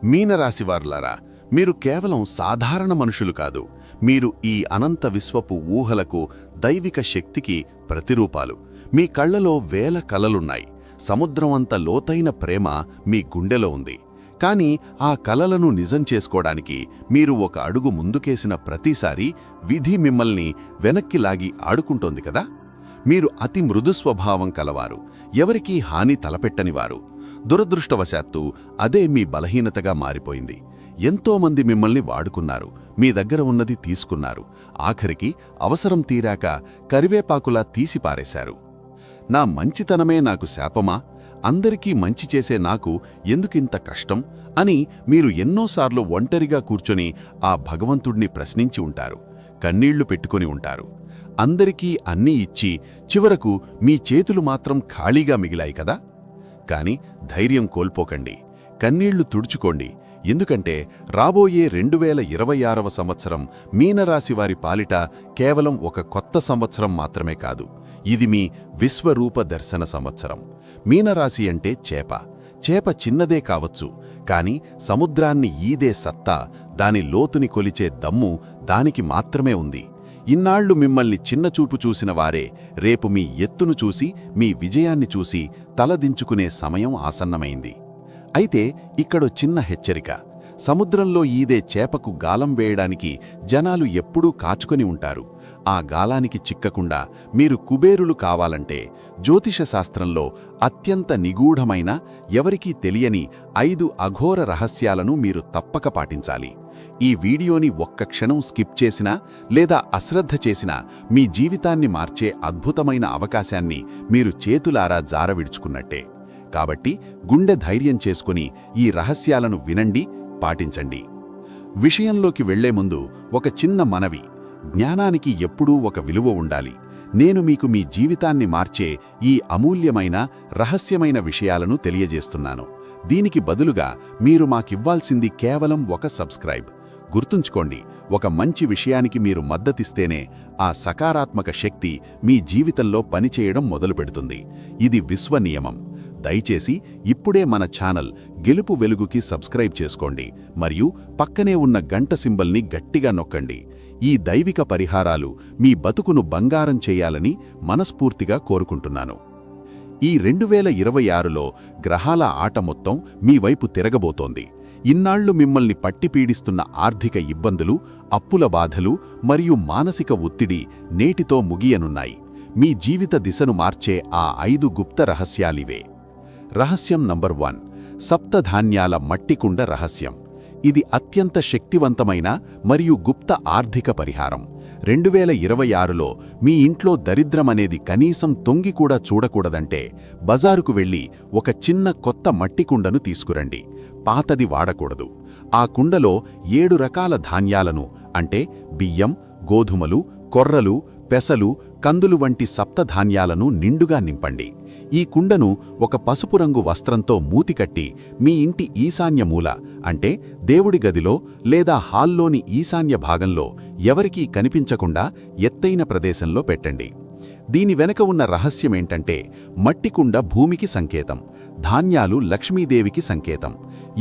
మీనరాశివార్లారా, మీరు కేవలం సాధారణ మనుషులు కాదు. మీరు ఈ అనంత విశ్వపు ఊహలకు, దైవిక శక్తికి ప్రతిరూపాలు. మీ కళ్లలో వేల కలలున్నాయి. సముద్రం అంత లోతైన ప్రేమ మీ గుండెలో ఉంది. కానీ ఆ కలలను నిజం చేసుకోవడానికి మీరు ఒక అడుగు ముందుకేసిన ప్రతిసారి విధి మిమ్మల్ని వెనక్కి లాగి ఆడుకుంటోంది కదా. మీరు అతి మృదు స్వభావం కలవారు, ఎవరికీ హాని తలపెట్టనివారు. దురదృష్టవశాత్తు అదే మీ బలహీనతగా మారిపోయింది. ఎంతోమంది మిమ్మల్ని వాడుకున్నారు, మీ దగ్గర ఉన్నది తీసుకున్నారు. ఆఖరికి అవసరం తీరాక కరివేపాకులా తీసిపారేశారు. నా మంచితనమే నాకు శాపమా? అందరికీ మంచి చేసే నాకు ఎందుకింత కష్టం అని మీరు ఎన్నోసార్లు ఒంటరిగా కూర్చొని ఆ భగవంతుణ్ణి ప్రశ్నించి ఉంటారు. కన్నీళ్లు పెట్టుకొని ఉంటారు. అందరికీ అన్నీ ఇచ్చి చివరకు మీ చేతులు మాత్రం ఖాళీగా మిగిలాయి కదా. కాని ధైర్యం కోల్పోకండి, కన్నీళ్లు తుడుచుకోండి. ఎందుకంటే రాబోయే 2026వ సంవత్సరం మీనరాశివారి పాలిట కేవలం ఒక కొత్త సంవత్సరం మాత్రమే కాదు, ఇది మీ విశ్వరూప దర్శన సంవత్సరం. మీనరాశి అంటే చేప. చేప చిన్నదే కావచ్చు, కాని సముద్రాన్ని ఈదే సత్తా, దాని లోతుని కొలిచే దమ్ము దానికి మాత్రమే ఉంది. ఇన్నాళ్లు మిమ్మల్ని చిన్నచూపు చూసిన వారే రేపు మీ ఎత్తును చూసి, మీ విజయాన్ని చూసి తలదించుకునే సమయం ఆసన్నమైంది. అయితే ఇక్కడో చిన్న హెచ్చరిక. సముద్రంలో ఈదే చేపకు గాలం వేయడానికి జనాలు ఎప్పుడూ కాచుకొని ఉంటారు. ఆ గాలానికి చిక్కకుండా మీరు కుబేరులు కావాలంటే జ్యోతిష శాస్త్రంలో అత్యంత నిగూఢమైన, ఎవరికీ తెలియని 5 అఘోర రహస్యాలను మీరు తప్పక పాటించాలి. ఈ వీడియోని ఒక్క క్షణం స్కిప్ చేసినా లేదా అశ్రద్ధ చేసినా మీ జీవితాన్ని మార్చే అద్భుతమైన అవకాశాన్ని మీరు చేతులారా జారవిడుచుకున్నట్టే. కాబట్టి గుండె ధైర్యం చేసుకుని ఈ రహస్యాలను వినండి, పాటించండి. విషయంలోకి వెళ్లే ముందు ఒక చిన్న మనవి. జ్ఞానానికి ఎప్పుడూ ఒక విలువ ఉండాలి. నేను మీకు మీ జీవితాన్ని మార్చే ఈ అమూల్యమైన, రహస్యమైన విషయాలను తెలియజేస్తున్నాను. దీనికి బదులుగా మీరు మాకివ్వాల్సింది కేవలం ఒక సబ్స్క్రైబ్. గుర్తుంచుకోండి, ఒక మంచి విషయానికి మీరు మద్దతిస్తేనే ఆ సకారాత్మక శక్తి మీ జీవితంలో పనిచేయడం మొదలుపెడుతుంది. ఇది విశ్వ నియమం. దయచేసి ఇప్పుడే మన ఛానల్ గెలుపు వెలుగుకి సబ్స్క్రైబ్ చేసుకోండి మరియు పక్కనే ఉన్న గంట సింబల్ని గట్టిగా నొక్కండి. ఈ దైవిక పరిహారాలు మీ బతుకును బంగారం చేయాలని మనస్ఫూర్తిగా కోరుకుంటున్నాను. ఈ 2026లో గ్రహాల ఆట మొత్తం మీ వైపు తిరగబోతోంది. ఇన్నాళ్లు మిమ్మల్ని పట్టిపీడిస్తున్న ఆర్థిక ఇబ్బందులు, అప్పుల బాధలు మరియు మానసిక ఒత్తిడి నేటితో ముగియనున్నాయి. మీ జీవిత దిశను మార్చే ఆ 5 గుప్త రహస్యాలివే. రహస్యం నంబర్ 1, సప్తధాన్యాల మట్టికుండ రహస్యం. ఇది అత్యంత శక్తివంతమైన మరియు గుప్త ఆర్థిక పరిహారం. 2026లో మీ ఇంట్లో దరిద్రమనేది కనీసం తొంగి కూడా చూడకూడదంటే బజారుకు వెళ్ళి ఒక చిన్న కొత్త మట్టి కుండను తీసుకురండి. పాతది వాడకూడదు. ఆ కుండలో 7 రకాల ధాన్యాలను, అంటే బియ్యం, గోధుమలు, కొర్రలు, పెసలు, కందులు వంటి సప్తధాన్యాలను నిండుగా నింపండి. ఈ కుండను ఒక పసుపు రంగు వస్త్రంతో మూతికట్టి మీ ఇంటి ఈశాన్య మూల, అంటే దేవుడి గదిలో లేదా హాల్లోని ఈశాన్య భాగంలో ఎవరికీ కనిపించకుండా ఎత్తైన ప్రదేశంలో పెట్టండి. దీని వెనక ఉన్న రహస్యమేంటంటే, మట్టికుండ భూమికి సంకేతం, ధాన్యాలు లక్ష్మీదేవికి సంకేతం.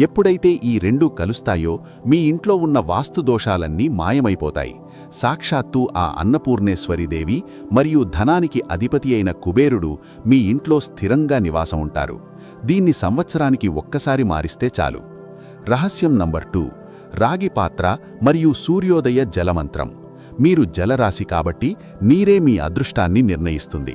ఎప్పుడైతే ఈ రెండూ కలుస్తాయో మీ ఇంట్లో ఉన్న వాస్తుదోషాలన్నీ మాయమైపోతాయి. సాక్షాత్తు ఆ అన్నపూర్ణేశ్వరీదేవి మరియు ధనానికి అధిపతి అయిన కుబేరుడు మీ ఇంట్లో స్థిరంగా నివాసం ఉంటారు. దీన్ని సంవత్సరానికి ఒక్కసారి మారిస్తే చాలు. రహస్యం నంబర్ 2, రాగి పాత్ర మరియు సూర్యోదయ జలమంత్రం. మీరు జలరాశి కాబట్టి నీరే మీ అదృష్టాన్ని నిర్ణయిస్తుంది.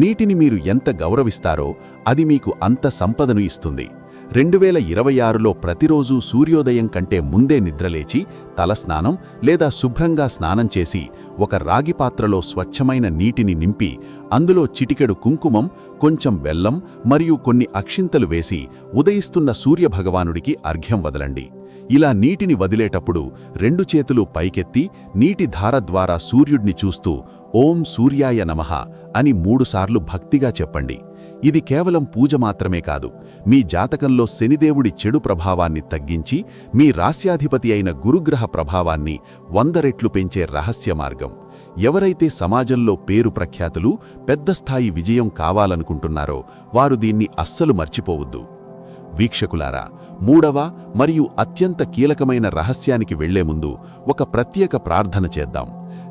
నీటిని మీరు ఎంత గౌరవిస్తారో అది మీకు అంత సంపదను ఇస్తుంది. 2026లో ప్రతిరోజూ సూర్యోదయం కంటే ముందే నిద్రలేచి తలస్నానం లేదా శుభ్రంగా స్నానం చేసి ఒక రాగి పాత్రలో స్వచ్ఛమైన నీటిని నింపి అందులో చిటికెడు కుంకుమం, కొంచెం బెల్లం మరియు కొన్ని అక్షింతలు వేసి ఉదయిస్తున్న సూర్యభగవానుడికి అర్ఘ్యం వదలండి. ఇలా నీటిని వదిలేటప్పుడు 2 చేతులు పైకెత్తి నీటి ధార ద్వారా సూర్యుడిని చూస్తూ ఓం సూర్యాయ నమః అని 3 సార్లు భక్తిగా చెప్పండి. ఇది కేవలం పూజ మాత్రమే కాదు, మీ జాతకంలో శనిదేవుడి చెడు ప్రభావాన్ని తగ్గించి మీ రాస్యాధిపతి అయిన గురుగ్రహ ప్రభావాన్ని 100 రెట్లు పెంచే రహస్య మార్గం. ఎవరైతే సమాజంలో పేరు ప్రఖ్యాతులు, పెద్ద స్థాయి విజయం కావాలనుకుంటున్నారో వారు దీన్ని అస్సలు మర్చిపోవద్దు. వీక్షకులారా, మూడవ మరియు అత్యంత కీలకమైన రహస్యానికి వెళ్లే ముందు ఒక ప్రత్యేక ప్రార్థన చేద్దాం.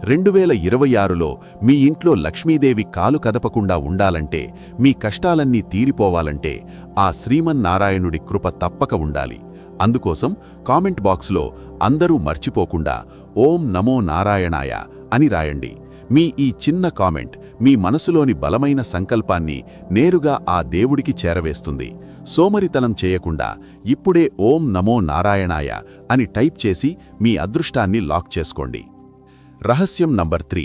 2026లో మీ ఇంట్లో లక్ష్మీదేవి కాలు కదపకుండా ఉండాలంటే, మీ కష్టాలన్నీ తీరిపోవాలంటే ఆ శ్రీమన్నారాయణుడి కృప తప్పక ఉండాలి. అందుకోసం కామెంట్ బాక్స్లో అందరూ మర్చిపోకుండా ఓం నమో నారాయణాయ అని రాయండి. మీ ఈ చిన్న కామెంట్ మీ మనసులోని బలమైన సంకల్పాన్ని నేరుగా ఆ దేవుడికి చేరవేస్తుంది. సోమరితనం చేయకుండా ఇప్పుడే ఓం నమో నారాయణాయ అని టైప్ చేసి మీ అదృష్టాన్ని లాక్ చేసుకోండి. రహస్యం నంబర్ 3,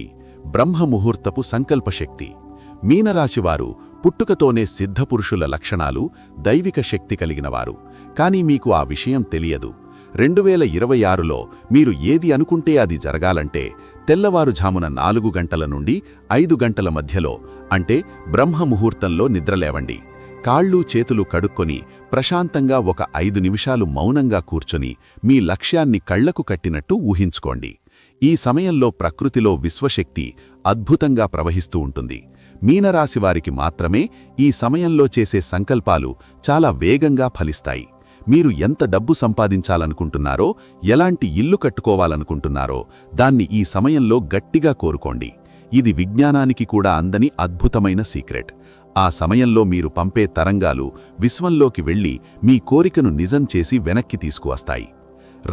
బ్రహ్మముహూర్తపు సంకల్పశక్తి. మీనరాశివారు పుట్టుకతోనే సిద్ధపురుషుల లక్షణాలు, దైవిక శక్తి కలిగినవారు. కానీ మీకు ఆ విషయం తెలియదు. 2026లో మీరు ఏది అనుకుంటే అది జరగాలంటే తెల్లవారుఝామున 4 గంటల నుండి 5 గంటల మధ్యలో, అంటే బ్రహ్మముహూర్తంలో నిద్రలేవండి. కాళ్ళు చేతులు కడుక్కొని ప్రశాంతంగా ఒక 5 నిమిషాలు మౌనంగా కూర్చొని మీ లక్ష్యాన్ని కళ్లకు కట్టినట్టు ఊహించుకోండి. ఈ సమయంలో ప్రకృతిలో విశ్వశక్తి అద్భుతంగా ప్రవహిస్తూ ఉంటుంది. మీనరాశివారికి మాత్రమే ఈ సమయంలో చేసే సంకల్పాలు చాలా వేగంగా ఫలిస్తాయి. మీరు ఎంత డబ్బు సంపాదించాలనుకుంటున్నారో, ఎలాంటి ఇల్లు కట్టుకోవాలనుకుంటున్నారో దాన్ని ఈ సమయంలో గట్టిగా కోరుకోండి. ఇది విజ్ఞానానికి కూడా అందని అద్భుతమైన సీక్రెట్. ఆ సమయంలో మీరు పంపే తరంగాలు విశ్వంలోకి వెళ్లి మీ కోరికను నిజం చేసి వెనక్కి తీసుకువస్తాయి.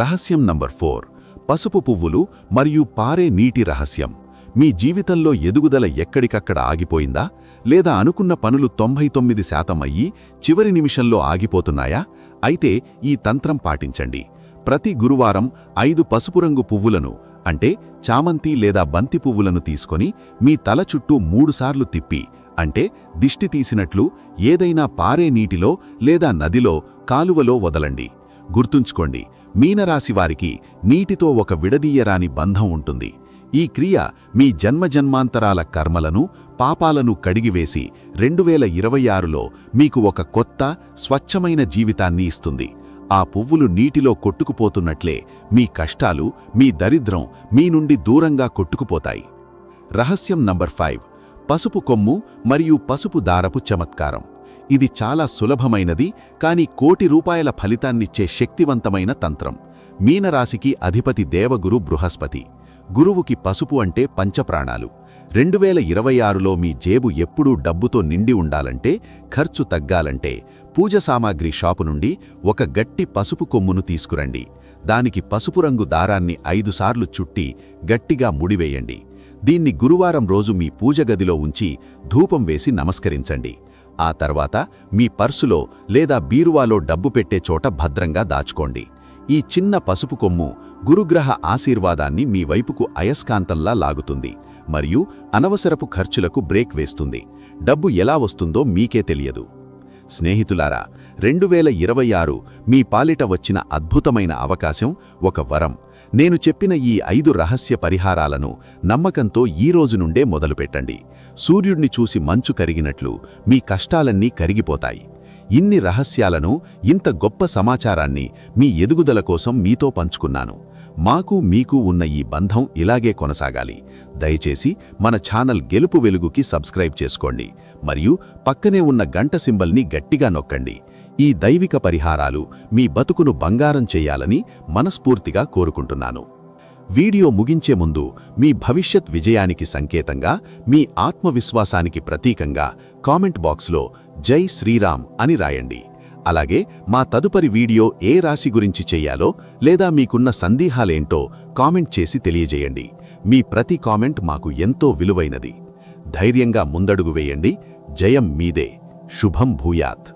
రహస్యం నంబర్ 4, పసుపు పువ్వులు మరియు పారే నీటి రహస్యం. మీ జీవితంలో ఎదుగుదల ఎక్కడికక్కడ ఆగిపోయిందా? లేదా అనుకున్న పనులు 99% అయ్యి చివరి నిమిషంలో ఆగిపోతున్నాయా? అయితే ఈ తంత్రం పాటించండి. ప్రతి గురువారం 5 పసుపు రంగు పువ్వులను, అంటే చామంతి లేదా బంతి పువ్వులను తీసుకొని మీ తల చుట్టూ 3 సార్లు తిప్పి, అంటే దిష్టి తీసినట్లు ఏదైనా పారే నీటిలో లేదా నదిలో, కాలువలో వదలండి. గుర్తుంచుకోండి, మీనరాశివారికి నీటితో ఒక విడదీయరాని బంధం ఉంటుంది. ఈ క్రియ మీ జన్మజన్మాంతరాల కర్మలను, పాపాలను కడిగివేసి 2026లో మీకు ఒక కొత్త, స్వచ్ఛమైన జీవితాన్ని ఇస్తుంది. ఆ పువ్వులు నీటిలో కొట్టుకుపోతున్నట్లే మీ కష్టాలు, మీ దరిద్రం మీ నుండి దూరంగా కొట్టుకుపోతాయి. రహస్యం నంబర్ 5, పసుపు కొమ్ము మరియు పసుపు దారపు చమత్కారం. ఇది చాలా సులభమైనది, కానీ కోటి రూపాయల ఫలితాన్నిచ్చే శక్తివంతమైన తంత్రం. మీనరాశికి అధిపతి దేవగురు బృహస్పతి. గురువుకి పసుపు అంటే పంచప్రాణాలు. 2026లో మీ జేబు ఎప్పుడూ డబ్బుతో నిండి ఉండాలంటే, ఖర్చు తగ్గాలంటే పూజ సామాగ్రి షాపు నుండి ఒక గట్టి పసుపు కొమ్మును తీసుకురండి. దానికి పసుపు రంగు దారాన్ని 5 సార్లు చుట్టి గట్టిగా ముడివేయండి. దీన్ని గురువారం రోజు మీ పూజ గదిలో ఉంచి ధూపం వేసి నమస్కరించండి. ఆ తర్వాత మీ పర్సులో లేదా బీరువాలో డబ్బు పెట్టే చోట భద్రంగా దాచుకోండి. ఈ చిన్న పసుపు కొమ్ము గురుగ్రహ ఆశీర్వాదాన్ని మీ వైపుకు అయస్కాంతంలా లాగుతుంది మరియు అనవసరపు ఖర్చులకు బ్రేక్ వేస్తుంది. డబ్బు ఎలా వస్తుందో మీకే తెలియదు. స్నేహితులారా, 2026 మీ పాలిట వచ్చిన అద్భుతమైన అవకాశం, ఒక వరం. నేను చెప్పిన ఈ 5 రహస్య పరిహారాలను నమ్మకంతో ఈ రోజు నుండే మొదలుపెట్టండి. సూర్యుడిని చూసి మంచు కరిగినట్లు మీ కష్టాలన్నీ కరిగిపోతాయి. ఇన్ని రహస్యాలను, ఇంత గొప్ప సమాచారాన్ని మీ ఎదుగుదల కోసం మీతో పంచుకున్నాను. మాకు మీకు ఉన్న ఈ బంధం ఇలాగే కొనసాగాలి. దయచేసి మన ఛానల్ గెలుపు వెలుగుకి సబ్స్క్రైబ్ చేసుకోండి మరియు పక్కనే ఉన్న గంట సింబల్ని గట్టిగా నొక్కండి. ఈ దైవిక పరిహారాలు మీ బతుకును బంగారం చేయాలని మనస్ఫూర్తిగా కోరుకుంటున్నాను. వీడియో ముగించే ముందు మీ భవిష్యత్ విజయానికి సంకేతంగా, మీ ఆత్మవిశ్వాసానికి ప్రతీకంగా కామెంట్ బాక్స్లో జై శ్రీరామ్ అని రాయండి. అలాగే మా తదుపరి వీడియో ఏ రాశి గురించి చెయ్యాలో లేదా మీకున్న సందేహాలేంటో కామెంట్ చేసి తెలియజేయండి. మీ ప్రతి కామెంట్ మాకు ఎంతో విలువైనది. ధైర్యంగా ముందడుగు వేయండి. జయం మీదే. శుభం భూయాత్.